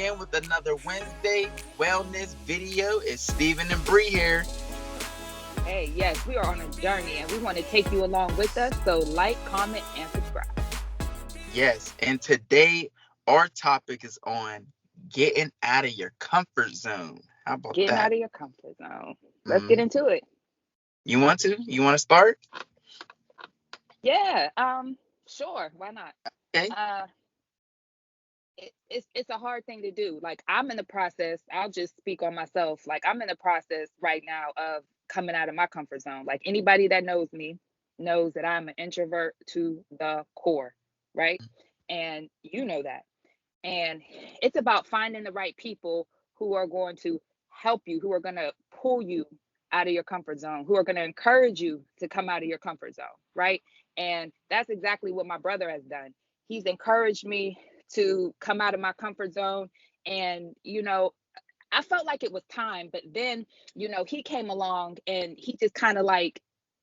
again with another Wednesday wellness video. It's Steven and Bree here. Hey, yes, we are on a journey and we want to take you along with us. So, like, comment, and subscribe. Yes, and today our topic is on getting out of your comfort zone. How about Getting that? out of your comfort zone. Let's get Mm. into it. You want to? You want to start? Yeah, sure. Why not? Okay. Uh, it's a hard thing to do. Like, I'm in the process. I'll just speak on myself. Like, I'm in the process right now of coming out of my comfort zone. Like, anybody that knows me knows that I'm an introvert to the core, right? And you know that. And it's about finding the right people who are going to help you, who are going to pull you out of your comfort zone, who are going to encourage you to come out of your comfort zone, right? And that's exactly what my brother has done. He's encouraged me to come out of my comfort zone. And, I felt like it was time, but then, he came along and he just kind of like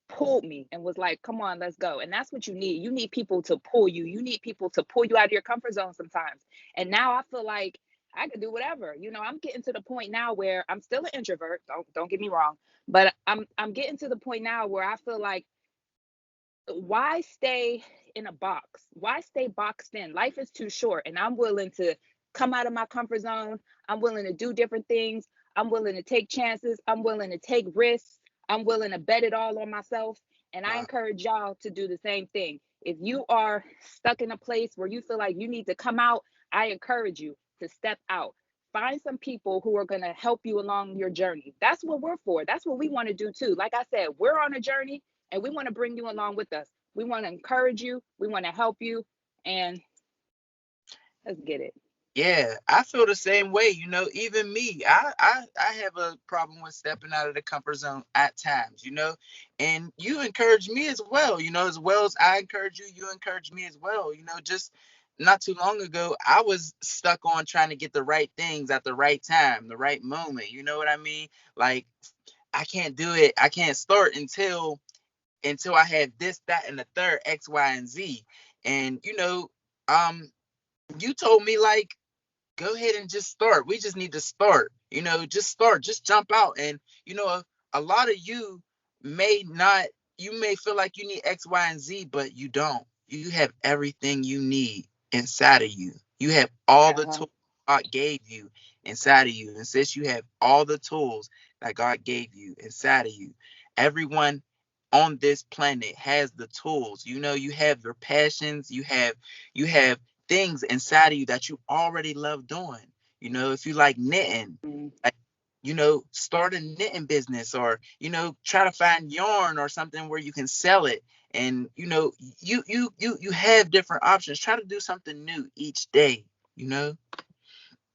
pulled me and was like, come on, let's go. And that's what you need. You need people to pull you. You need people to pull you out of your comfort zone sometimes. And now I feel like I can do whatever. I'm getting to the point now where I'm still an introvert. Don't get me wrong, but I'm getting to the point now where I feel like, why stay in a box? Why stay boxed in? Life is too short, and I'm willing to come out of my comfort zone. I'm willing to do different things. I'm willing to take chances. I'm willing to take risks. I'm willing to bet it all on myself. And I Wow. encourage y'all to do the same thing. If you are stuck in a place where you feel like you need to come out, I encourage you to step out. Find some people who are going to help you along your journey. That's what we're for. That's what we want to do too. Like I said, we're on a journey and we want to bring you along with us. We want to encourage you. We want to help you. And let's get it. Yeah, I feel the same way. Even me, I have a problem with stepping out of the comfort zone at times, and you encourage me as well, as well as I encourage you, you encourage me as well. Just not too long ago, I was stuck on trying to get the right things at the right time, the right moment. You know what I mean? Like, I can't do it. I can't start until I have this, that, and the third, X, Y, and Z. And um, you told me, like, go ahead and just start. We just need to start. Just start. Just jump out. And a lot of you may not. You may feel like you need X, Y, and Z, but you don't. You have everything you need inside of you. You have all the Uh-huh. tools God gave you inside of you. And since you have all the tools that God gave you inside of you, everyone on this planet has the tools. You have your passions. You have things inside of you that you already love doing. If you like knitting, Mm. like, start a knitting business, or, try to find yarn or something where you can sell it. And, you have different options. Try to do something new each day, you know?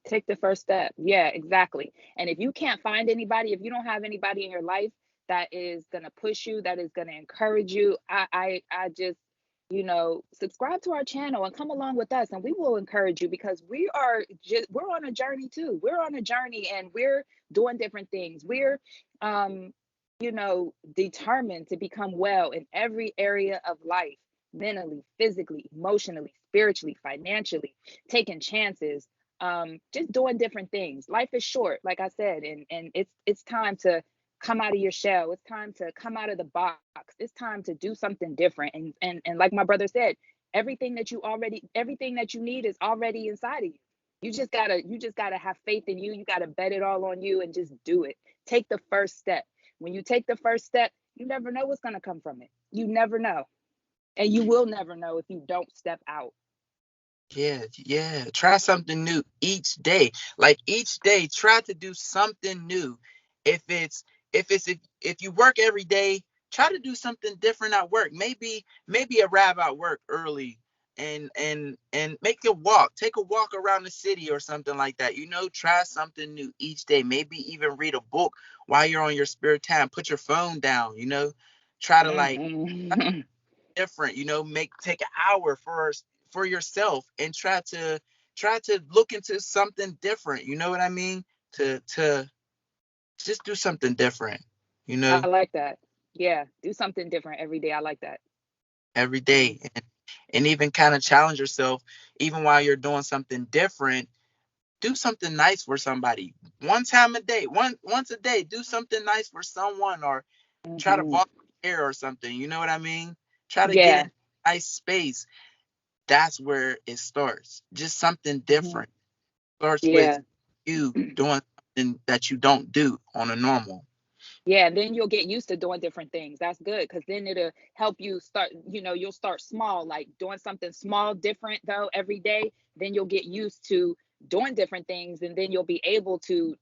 Take the first step. Yeah, exactly. And if you can't find anybody, if you don't have anybody in your life that is going to push you, that is going to encourage you, I just, subscribe to our channel and come along with us and we will encourage you because we're on a journey too. We're on a journey and we're doing different things. We're, um, determined to become well in every area of life, mentally, physically, emotionally, spiritually, financially, taking chances, just doing different things. Life is short, like I said, and it's time to come out of your shell. It's time to come out of the box. It's time to do something different. And like my brother said, everything that you need is already inside of you. You just gotta have faith in you. You gotta bet it all on you and just do it. Take the first step. When you take the first step, you never know what's gonna come from it. You never know. And you will never know if you don't step out. Yeah, yeah. Try something new each day. Like, each day, try to do something new. If it's if you work every day, try to do something different at work. Maybe arrive at work early and make a walk. Take a walk around the city or something like that. Try something new each day. Maybe even read a book while you're on your spare time. Put your phone down, try to, like, Mhm. different, make take an hour for yourself and try to look into something different, you know what I mean? To just do something different, you know I like that. Yeah, do something different every day. I like that. every day, Mm. and even kind of challenge yourself even while you're doing something different. do something nice for somebody. One time a day, once a day, do something nice for someone, or try to Hmm. volunteer or something. You know what I mean? Try to get in Yeah. a nice space. That's where it starts. Just something Hmm. different. Starts with Yeah. you doing something that you don't do on a normal. Yeah, and then you'll get used to doing different things. That's good because then it'll help you start, you'll start small, like doing something small, different though every day. Then you'll get used to doing different things, and then you'll be able to,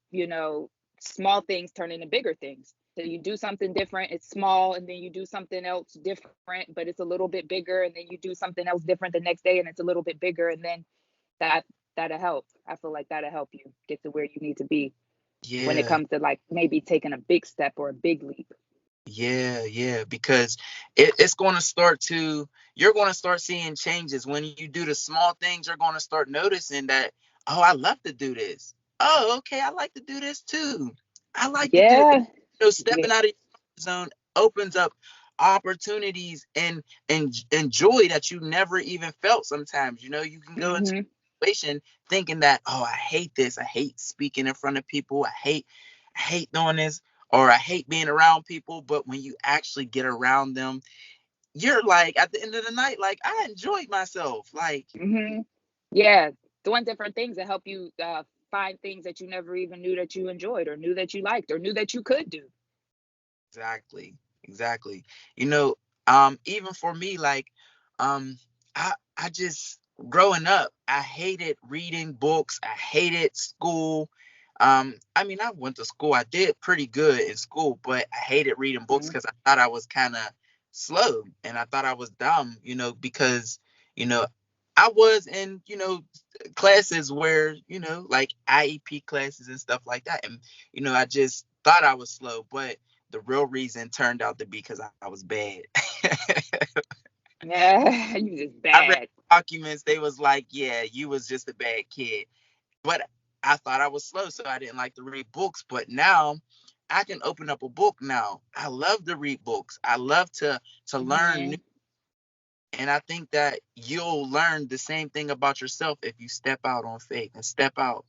small things turn into bigger things. So you do something different, it's small, and then you do something else different, but it's a little bit bigger, and then you do something else different the next day, and it's a little bit bigger, and then that that'll help. I feel like that'll help you get to where you need to be when it Yeah. comes to like maybe taking a big step or a big leap. Yeah, yeah, because it's going to start to, you're going to start seeing changes when you do the small things. You're going to start noticing that, oh, I love to do this. Oh, okay, I like to do this too. I like to do it. Yeah. Stepping Yeah. out of your comfort zone opens up opportunities and joy that you never even felt sometimes. You can go into Hmm. a situation thinking that, oh, I hate this. I hate speaking in front of people. I hate doing this, or I hate being around people. But when you actually get around them, you're like, at the end of the night, like, I enjoyed myself. Like, Hmm. Yeah. Doing different things that help you find things that you never even knew that you enjoyed or knew that you liked or knew that you could do. exactly, exactly. You know, even for me, like, um, I just growing up, I hated reading books. I hated school. I mean, I went to school. I did pretty good in school, but I hated reading books Mhm. because I thought I was kind of slow and I thought I was dumb. Because you know I was in classes where like IEP classes and stuff like that, and I just thought I was slow, but the real reason turned out to be because I was bad. Yeah. You just I read bad. documents. They was like, yeah, you was just a bad kid. But I thought I was slow, so I didn't like to read books. But now I can open up a book now. I love to read books. I love to learn new. Hmm. And I think that you'll learn the same thing about yourself if you step out on faith and step out.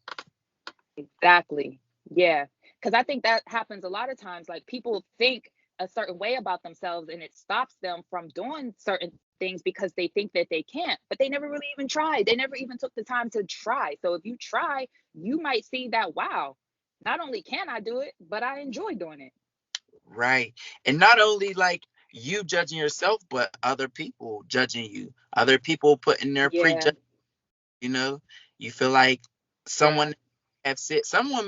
Exactly. Yeah. Because I think that happens a lot of times. Like people think a certain way about themselves and it stops them from doing certain things because they think that they can't, but they never really even tried. They never even took the time to try. So if you try, you might see that, wow, not only can I do it, but I enjoy doing it. Right. And not only like you judging yourself, but other people judging you. Other people putting their Yeah. prejudgment, you know. You feel like Yeah. someone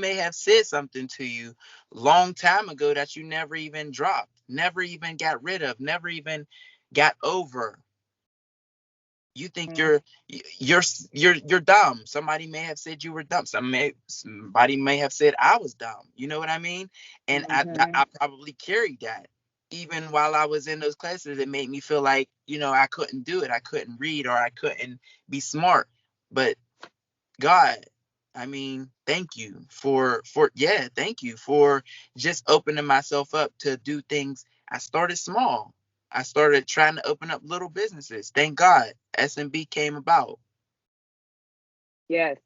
may have said something to you long time ago that you never even dropped, never even got rid of, never even got over. You think Mhm. you're dumb. Somebody may have said you were dumb. Somebody may have said I was dumb. You know what I mean? And I Mhm. probably carried that. Even while I was in those classes, it made me feel like, I couldn't do it. I couldn't read, or I couldn't be smart. But God, I mean, thank you thank you for just opening myself up to do things. I started small. I started trying to open up little businesses. Thank God SMB came about. Yes.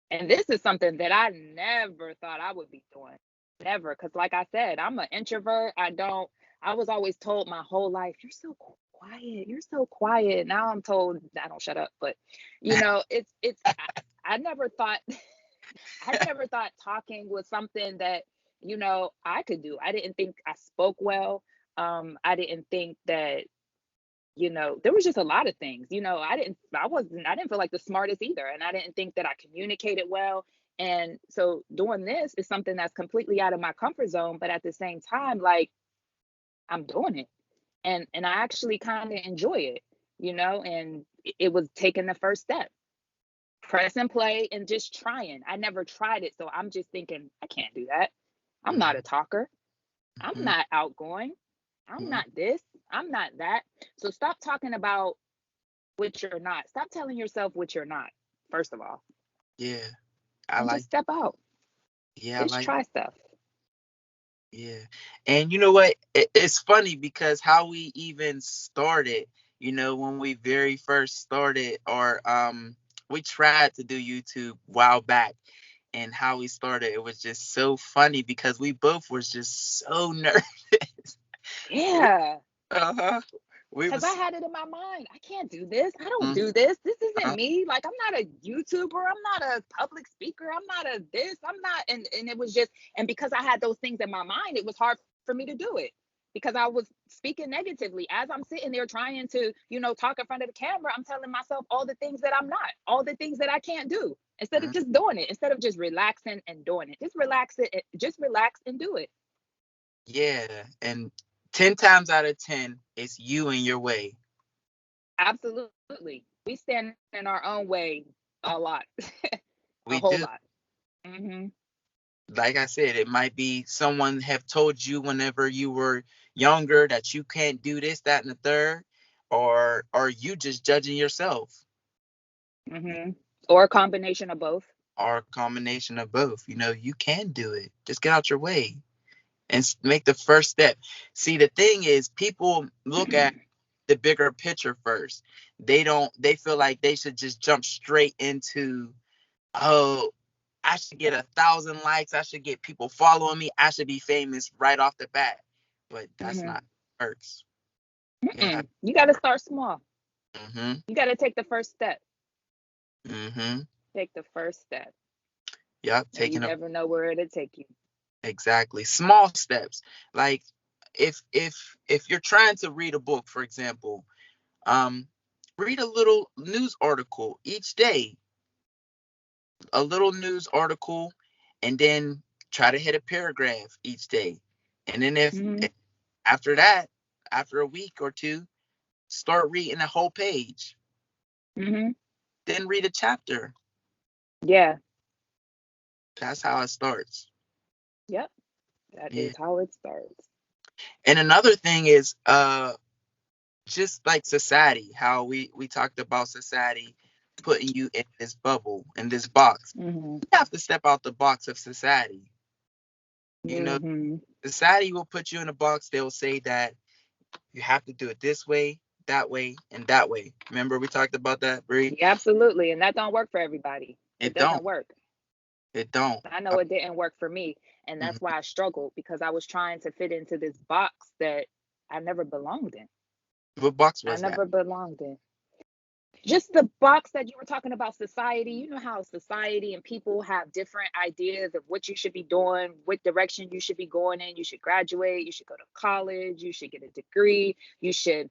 And this is something that I never thought I would be doing. Never. Because, like I said, I'm an introvert. I was always told my whole life, you're so quiet. You're so quiet. Now I'm told I don't shut up. But, I never thought, I never thought talking was something that, I could do. I didn't think I spoke well. I didn't think that, there was just a lot of things. I didn't feel like the smartest either. And I didn't think that I communicated well. And so doing this is something that's completely out of my comfort zone. But at the same time, like I'm doing it. And I actually kind of enjoy it, and it was taking the first step. Press and play and just trying. I never tried it. So I'm just thinking, I can't do that. I'm not a Mhm, talker. I'm mhm, not outgoing. I'm mhm. not this. I'm not that. So stop talking about what you're not. Stop telling yourself what you're not, first of all, Yeah, I and like. just step out. Yeah, I Just like. try stuff. Yeah. And you know what? It's funny because how we even started, when we very first started, or we tried to do YouTube a while back. and how we started, it was just so funny because we both was just so nervous. Yeah. Uh-huh. We Because I was had it in my mind. I can't do this. I don't mm, do this. This isn't uh, me. Like, I'm not a YouTuber. I'm not a public speaker. I'm not a this. I'm not. And it was just, and because I had those things in my mind, it was hard for me to do it because I was speaking negatively. As I'm sitting there trying to, talk in front of the camera, I'm telling myself all the things that I'm not, all the things that I can't do instead of mm, just doing it, instead of just relaxing and doing it. Just relax and do it. yeah, and 10 times out of 10, it's you and your way. Absolutely. We stand in our own way a lot, a We whole do. lot. Hmm. Like I said, it might be someone have told you whenever you were younger that you can't do this, that, and the third, or you just judging yourself, Hmm. Or a combination of both. or a combination of both. You can do it. Just get out your way and make the first step. See, the thing is, people look at the bigger picture first. They feel like they should just jump straight into, oh, I should get 1,000 likes. I should get people following me. I should be famous right off the bat. But that's Hmm. not how it works. Yeah. You got to start small. Mhm. You got to take the first step. Mhm. Take the first step, Yep. and you Taking a never know where it'll take you. exactly small steps. Like if you're trying to read a book, for example, um, read a little news article each day, a little news article, and then try to hit a paragraph each day. And then if Hmm. after that, after a week or two, start reading a whole page, Hmm. then read a chapter. Yeah. That's how it starts. Yep. That Yeah. is how it starts. And another thing is just like society, how we talked about society putting you in this bubble, in this box. Hmm. You have to step out the box of society. You know, Hmm. society will put you in a box. They'll say that you have to do it this way, that way, and that way. Remember we talked about that, Bree? Yeah, absolutely. And that don't work for everybody. It It don't. doesn't work. It don't. I know it didn't work for me. And that's Mhm. why I struggled because I was trying to fit into this box that I never belonged in. What box I was that? never belonged in. Just the box that you were talking about, society. You know how society and people have different ideas of what you should be doing, what direction you should be going in. You should graduate, you should go to college, you should get a degree, you should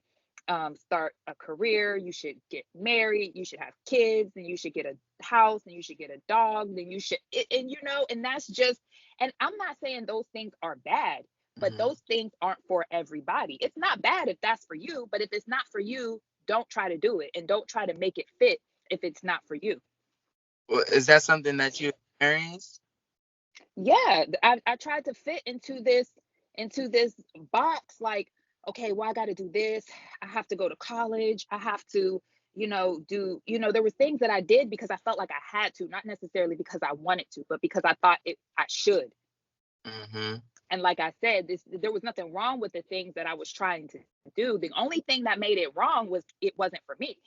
start a career, you should get married, you should have kids, and you should get a house, and you should get a dog, then you should, and that's just, and I'm not saying those things are bad, but Mhm. those things aren't for everybody. It's not bad if that's for you, but if it's not for you, don't try to do it and don't try to make it fit if it's not for you. Well, is that something that you experienced? Yeah, I tried to fit into this box, like, okay, well, I got to do this. I have to go to college. I have to, there were things that I did because I felt like I had to, not necessarily because I wanted to, but because I thought I should. Mhm. And like I said, there was nothing wrong with the things that I was trying to do. The only thing that made it wrong was it wasn't for me.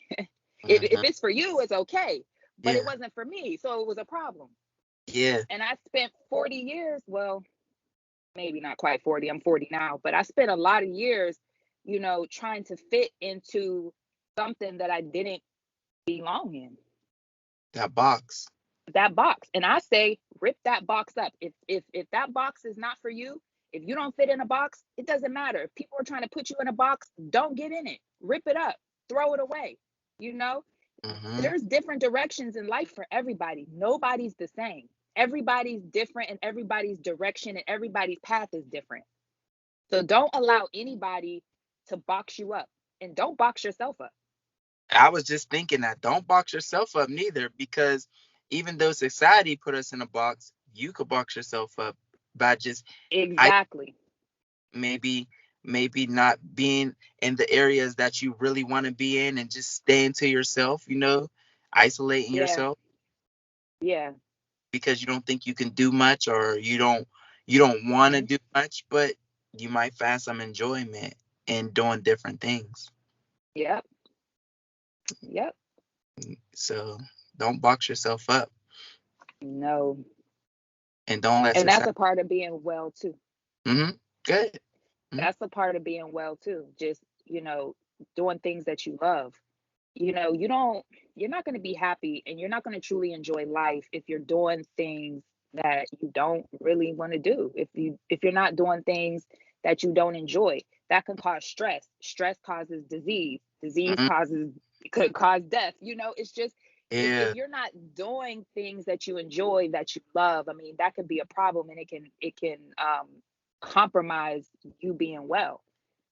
If Mhm. it's for you, it's okay, but it Yeah. wasn't for me, so it was a problem. Yeah. And I spent 40 years, well, maybe not quite 40, I'm 40 now, but I spent a lot of years, trying to fit into something that I didn't belong in. That box. That box. And I say rip that box up. If that box is not for you, if you don't fit in a box, it doesn't matter. If people are trying to put you in a box, don't get in it. Rip it up. Throw it away. You know, Mhm. there's different directions in life for everybody. Nobody's the same. Everybody's different, and everybody's direction and everybody's path is different. So don't allow anybody to box you up, and don't box yourself up. I was just thinking that don't box yourself up neither, because even though society put us in a box, you could box yourself up by just I Exactly. maybe maybe not being in the areas that you really want to be in and just staying to yourself, isolating Yeah. yourself Yeah. because you don't think you can do much, or you don't want to Hmm. do much, but you might find some enjoyment in doing different things. Yep. Yep. So don't box yourself up. No. And don't let And that's society. a part of being well too. Mm-hmm. Good. Mm-hmm. That's a part of being well too. Just, doing things that you love. You're not going to be happy and you're not going to truly enjoy life if you're doing things that you don't really want to do. If you're not doing things that you don't enjoy, that can cause stress. Stress causes disease. Disease Mm-hmm. could cause death. It's just, if Yeah. you're not doing things that you enjoy, that you love, I mean, that could be a problem, and it can compromise you being well.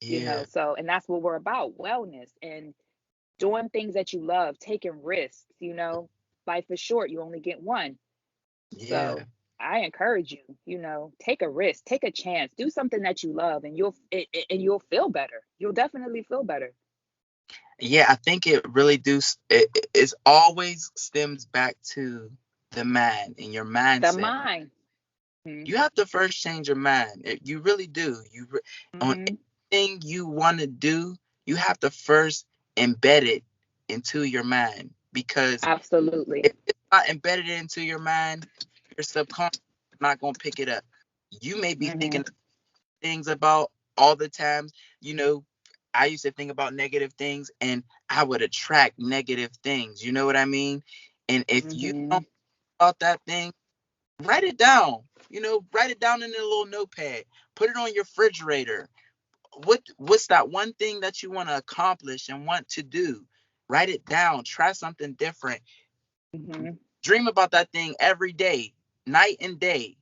Yeah. So, and that's what we're about, wellness and doing things that you love, taking risks. Life is short, you only get one. Yeah. So I encourage you, take a risk, take a chance, do something that you love, and you'll feel better. You'll definitely feel better. Yeah, I think it really do. It always stems back to the mind and your The mindset. mind. Hmm. You have to first change your mind. You really do. On Hmm. anything you want to do, you have to first embed it into your mind, because Absolutely. if it's not embedded into your mind, your subconscious is not gonna pick it up. You may be thinking Hmm. things about all the times. You know, I used to think about negative things and I would attract negative things. You know what I mean? And if you don't Hmm. think about that thing, write it down. Write it down in a little notepad. Put it on your refrigerator. What's that one thing that you want to accomplish and want to do? Write it down. Try something different. Hmm. Dream about that thing every day, night and day.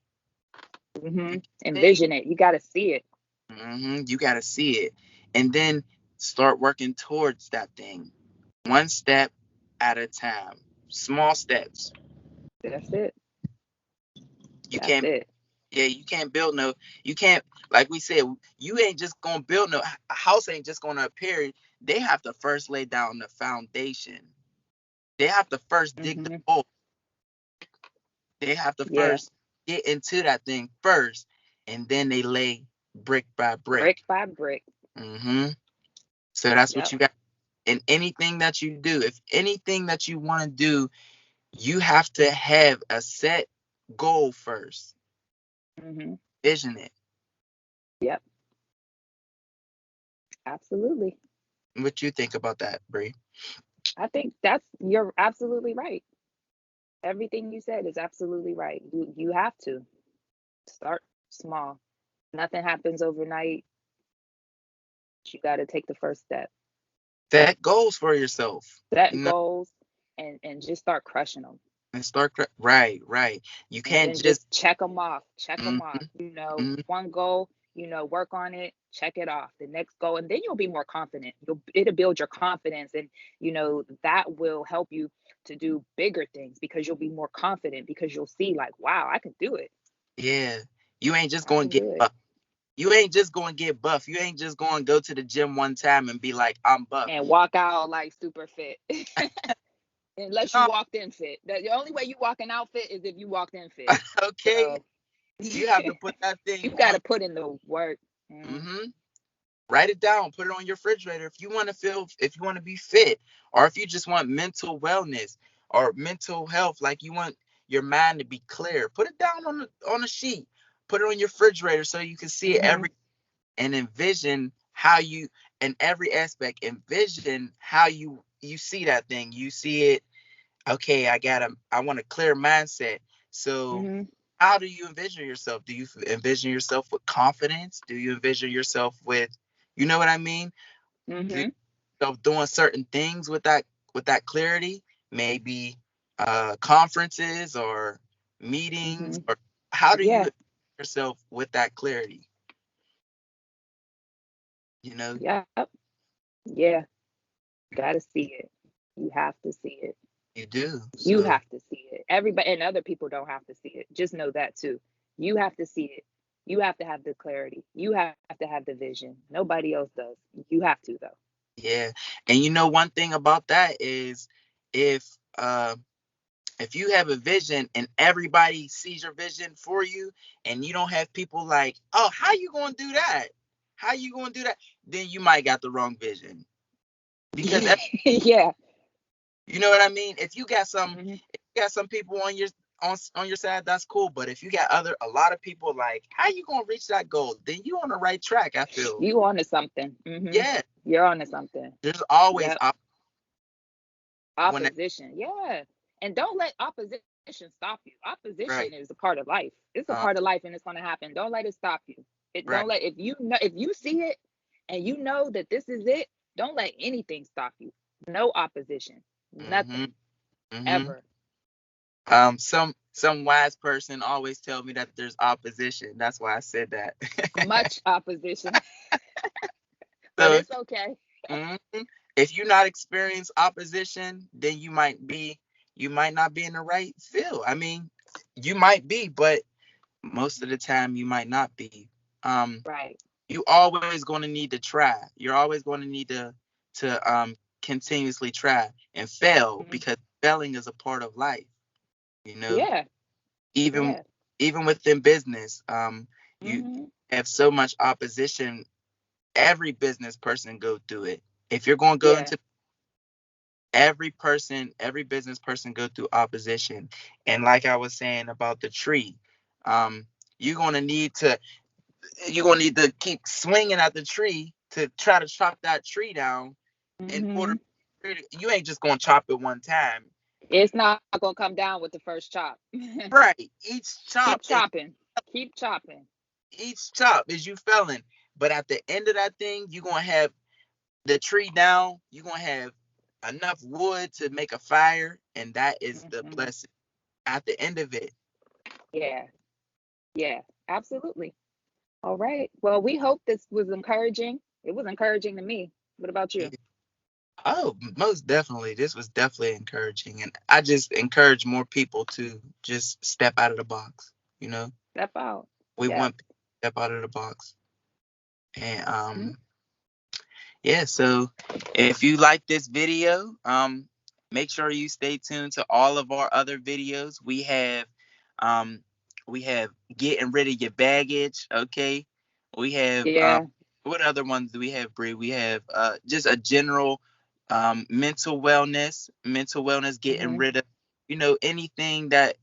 Hmm. Thing, Envision it. You got to see it. you got to see it, and then start working towards that thing, one step at a time. Small steps. That's it. You That's can't. it. Yeah, you can't build no. You can't. Like we said, you ain't just gonna build no. A house ain't just gonna appear. They have to first lay down the foundation. They have to first dig the Hmm. hole. They have to Yeah. first get into that thing first, and then they lay brick by brick. Brick by brick. hmm So that's what Yep. you got. In anything that you do, if anything that you want to do, you have to have a set goal first. Hmm. Vision it. Yep. Absolutely. What you think about that, Bree? I think you're absolutely right. Everything you said is absolutely right. You have to start small. Nothing happens overnight. You got to take the first step. Set goals for yourself. Set You know, goals and just start crushing them. and start right, right. You And can't then just. just check them off. Check them hmm off. hmm One goal, work on it, check it off. The next goal, and then you'll be more confident. It'll build your confidence, and that will help you to do bigger things because you'll be more confident because you'll see like, wow, I can do it. Yeah, you ain't just I going can to get do it. buff. You ain't just going to get buff. You ain't just going to go to the gym one time and be like, I'm buff. And walk out like super fit. Unless you No, walked in fit. The only way you walking out fit is if you walked in fit. okay. So You have to put that you thing got on. to put in the work. Mm-hmm. hmm Write it down. Put it on your refrigerator. If you want to be fit, or if you just want mental wellness or mental health, like you want your mind to be clear, put it down on a sheet. Put it on your refrigerator so you can see it Mm-hmm. and envision how you, in every aspect, envision how you see that thing. You see it. Okay, I want a clear mindset. So Mm-hmm. how do you envision yourself? Do you envision yourself with confidence? Do you envision yourself with, you know what I mean? Do Mm-hmm. yourself doing certain things with that clarity? Maybe conferences or meetings, Mm-hmm. or how do you Yeah. envision yourself with that clarity? You know, Yep. Yeah. Gotta see it. You have to see it. you do. You So have to see it. Everybody and other people don't have to see it. Just know that too. You have to see it. You have to have the clarity. You have to have the vision. Nobody else does. You have to though. yeah, and one thing about that is if uh if you have a vision and everybody sees your vision for you, and you don't have people like, oh, how you gonna do that? How you gonna do that? Then you might got the wrong vision, because Yeah. you know what I mean. If you got Hmm. some people on your side, that's cool. But if you got a lot of people like, how you gonna reach that goal? Then you on the right track, I feel. You onto something. Yeah, You're onto something. there's always Yep. when Opposition. Yeah. And don't let opposition stop you. right, Opposition is a part of life. It's a part of life and it's gonna happen. Don't let it stop you. right. Don't let if you know if you see it and you know that this is it, don't let anything stop you. No opposition. Mm-hmm. Nothing. Mm-hmm. Ever. Some wise person always tell me that there's opposition. That's why I said that. Much opposition. But So it's okay. mhm. If you not experience opposition, then you might not be in the right field. I mean, you might be, but most of the time you might not be. Um, Right. you always going to need to try. You're always going to need to continuously try and fail, Mhm. because failing is a part of life. You know, Yeah. even Yeah. even within business, you Hmm. have so much opposition. Every business person go through it. If you're going to go Yeah. into every business person go through opposition. And like I was saying about the tree, um, you're gonna need to keep swinging at the tree to try to chop that tree down. In order, Hmm. you ain't just gonna chop it one time. It's not gonna come down with the first chop. Right. Keep chopping. Keep chopping. Each chop is you felling. But at the end of that thing, you're gonna have the tree down, you're gonna have enough wood to make a fire, and that is the Hmm. blessing at the end of it. Yeah. Yeah. Absolutely. All right. Well, we hope this was encouraging. It was encouraging to me. What about Yeah. you? Oh, most definitely. This was definitely encouraging. And I just encourage more people to just step out of the box. You know, Step out. we Yep. want people to step out of the box. And Mhm. yeah, so if you like this video, make sure you stay tuned to all of our other videos. Um we have getting rid of your baggage, okay? We have Yeah. what other ones do we have, Bree? We have just a general mental wellness, getting Hmm. rid of, anything that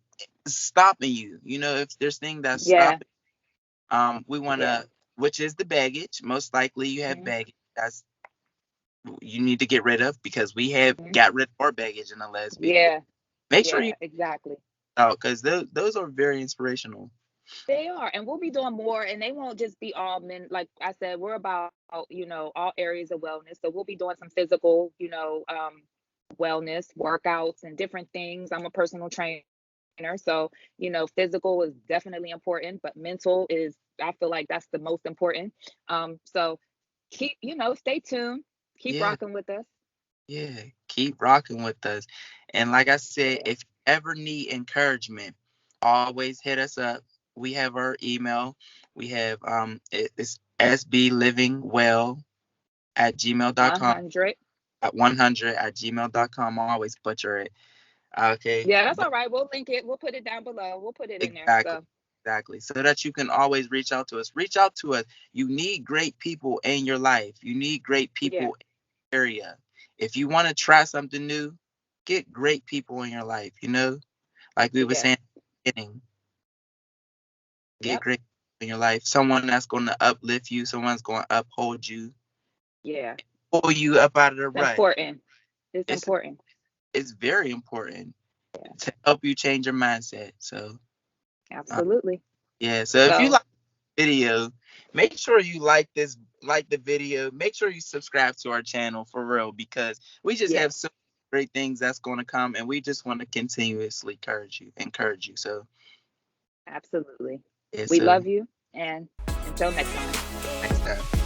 is stopping you. If there's things that's Yeah. stopping, we want Yeah. to, which is the baggage. Most likely you have Hmm. baggage that's you need to get rid of, because we have got rid of our baggage in the last video. Yeah. Make sure you Yeah. Exactly. out, because those are very inspirational. They are, and we'll be doing more, and they won't just be all men. Like I said, we're about, all areas of wellness. So we'll be doing some physical, wellness workouts and different things. I'm a personal trainer, so physical is definitely important, but mental is, I feel like that's the most important. So stay tuned, keep Yeah, rocking with us. yeah. Keep rocking with us. And like I said, Yeah. if you ever need encouragement, always hit us up. We have our email. We have it's sblivingwell at gmail.com. 100. At 100 at gmail.com. I always butcher it. Okay. Yeah, that's But all right. We'll link it. We'll put it down below. We'll put it in there. exactly. So Exactly. So that you can always reach out to us. Reach out to us. You need great people in your life. You need great yeah. people in your area. If you want to try something new, get great people in your life, Like we were Yeah. saying at the beginning, get Yep. great people in your life. Someone that's going to uplift you, someone's going to uphold you, Yeah. pull you up out of the It's rut. important. It's It's important. it's very important Yeah. to help you change your mindset. So uh, Absolutely. yeah. So if you So, like video, make sure you like the video. Make sure you subscribe to our channel for real, because we just yeah, have so great things that's going to come, and we just want to continuously encourage you. So absolutely. yeah, We so love you. And until next time. next time.